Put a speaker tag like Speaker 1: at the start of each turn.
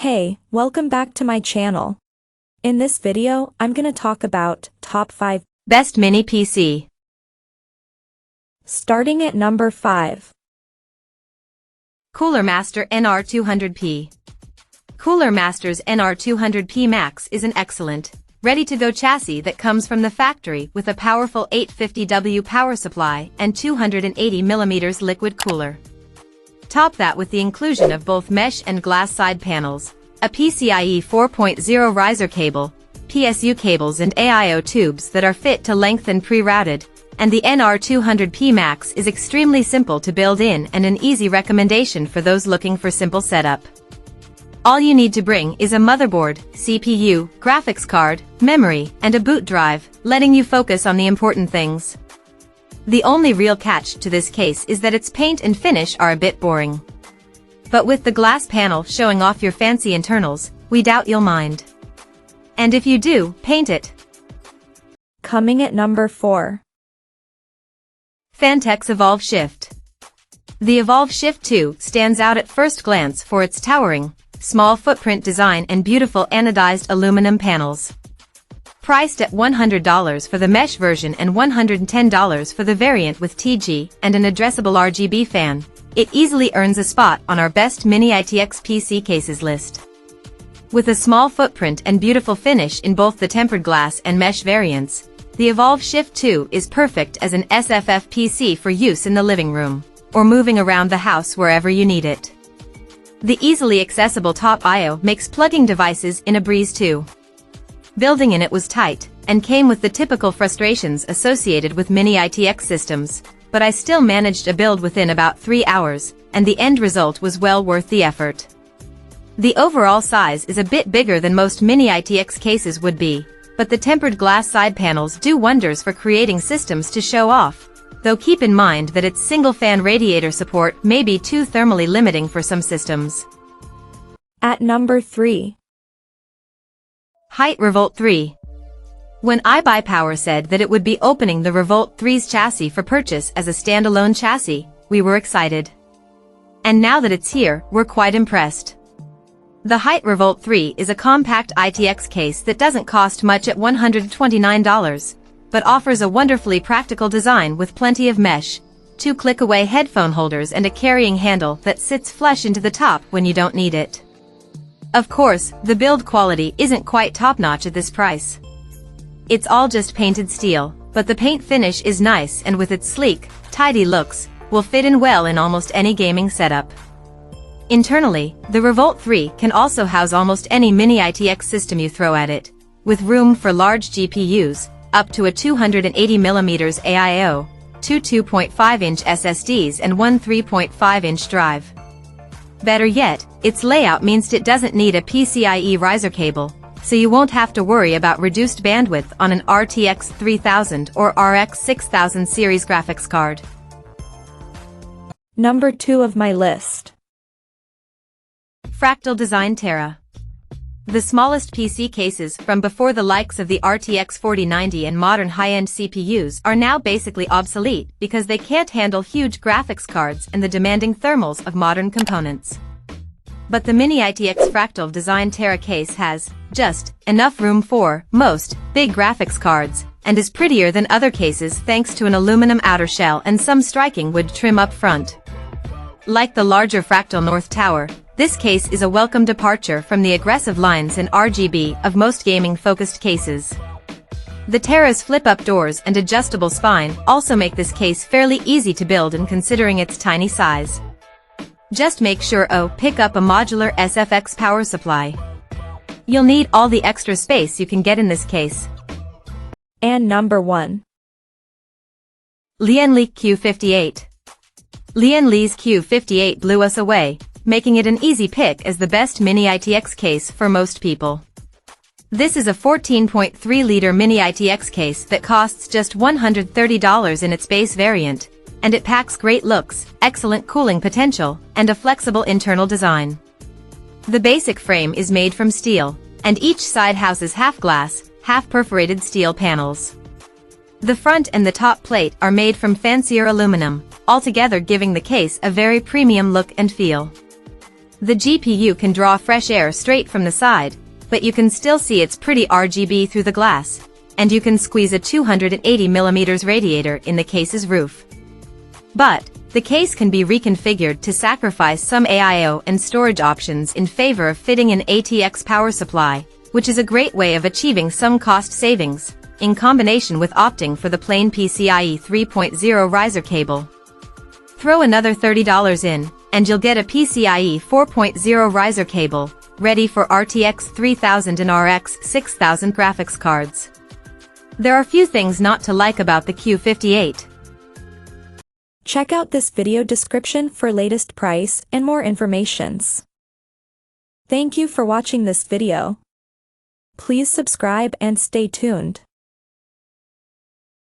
Speaker 1: Hey, welcome back to my channel. In this video, I'm gonna talk about top 5
Speaker 2: best mini PC.
Speaker 1: Starting at number 5.
Speaker 2: Cooler Master NR200P. Cooler Master's NR200P Max is an excellent, ready-to-go chassis that comes from the factory with a powerful 850W power supply and 280mm liquid cooler. Top that with the inclusion of both mesh and glass side panels, a PCIe 4.0 riser cable, PSU cables and AIO tubes that are fit to length and pre-routed, and the NR200P Max is extremely simple to build in and an easy recommendation for those looking for simple setup. All you need to bring is a motherboard, CPU, graphics card, memory, and a boot drive, letting you focus on the important things. The only real catch to this case is that its paint and finish are a bit boring. But with the glass panel showing off your fancy internals, we doubt you'll mind. And if you do, paint it.
Speaker 1: Coming at number 4.
Speaker 2: Fantex Evolv Shift. The Evolv Shift 2 stands out at first glance for its towering, small footprint design and beautiful anodized aluminum panels. Priced at $100 for the mesh version and $110 for the variant with TG and an addressable RGB fan, it easily earns a spot on our best mini ITX PC cases list. With a small footprint and beautiful finish in both the tempered glass and mesh variants, the Evolv Shift 2 is perfect as an SFF PC for use in the living room, or moving around the house wherever you need it. The easily accessible top I/O makes plugging devices in a breeze too. Building in it was tight, and came with the typical frustrations associated with mini ITX systems, but I still managed a build within about 3 hours, and the end result was well worth the effort. The overall size is a bit bigger than most mini ITX cases would be, but the tempered glass side panels do wonders for creating systems to show off, though keep in mind that its single-fan radiator support may be too thermally limiting for some systems.
Speaker 1: At number 3.
Speaker 2: Hyte Revolt 3. When iBuyPower said that it would be opening the Revolt 3's chassis for purchase as a standalone chassis, we were excited. And now that it's here, we're quite impressed. The Hyte Revolt 3 is a compact ITX case that doesn't cost much at $129, but offers a wonderfully practical design with plenty of mesh, 2 click-away headphone holders and a carrying handle that sits flush into the top when you don't need it. Of course, the build quality isn't quite top-notch at this price. It's all just painted steel, but the paint finish is nice and with its sleek, tidy looks, will fit in well in almost any gaming setup. Internally, the Revolt 3 can also house almost any mini ITX system you throw at it, with room for large GPUs, up to a 280mm AIO, 2 2.5-inch SSDs and 1 3.5-inch drive. Better yet, its layout means it doesn't need a PCIe riser cable, so you won't have to worry about reduced bandwidth on an RTX 3000 or RX 6000 series graphics card.
Speaker 1: Number 2 of my list.
Speaker 2: Fractal Design Terra. The smallest PC cases from before the likes of the RTX 4090 and modern high-end CPUs are now basically obsolete because they can't handle huge graphics cards and the demanding thermals of modern components. But the mini ITX Fractal Design Terra case has just enough room for most big graphics cards and is prettier than other cases thanks to an aluminum outer shell and some striking wood trim up front. Like the larger Fractal North Tower, this case is a welcome departure from the aggressive lines and RGB of most gaming-focused cases. The Terra's flip-up doors and adjustable spine also make this case fairly easy to build and considering its tiny size. Just make sure to pick up a modular SFX power supply. You'll need all the extra space you can get in this case.
Speaker 1: And number 1.
Speaker 2: Lian Li Q58. Lian Li's Q58 blew us away, making it an easy pick as the best mini ITX case for most people. This is a 14.3-liter mini ITX case that costs just $130 in its base variant, and it packs great looks, excellent cooling potential, and a flexible internal design. The basic frame is made from steel, and each side houses half-glass, half-perforated steel panels. The front and the top plate are made from fancier aluminum, altogether giving the case a very premium look and feel. The GPU can draw fresh air straight from the side, but you can still see its pretty RGB through the glass, and you can squeeze a 280mm radiator in the case's roof. But the case can be reconfigured to sacrifice some AIO and storage options in favor of fitting an ATX power supply, which is a great way of achieving some cost savings, in combination with opting for the plain PCIe 3.0 riser cable. Throw another $30 in, and you'll get a PCIe 4.0 riser cable, ready for RTX 3000 and RX 6000 graphics cards. There are few things not to like about the Q58.
Speaker 1: Check out this video description for latest price and more informations. Thank you for watching this video. Please subscribe and stay tuned.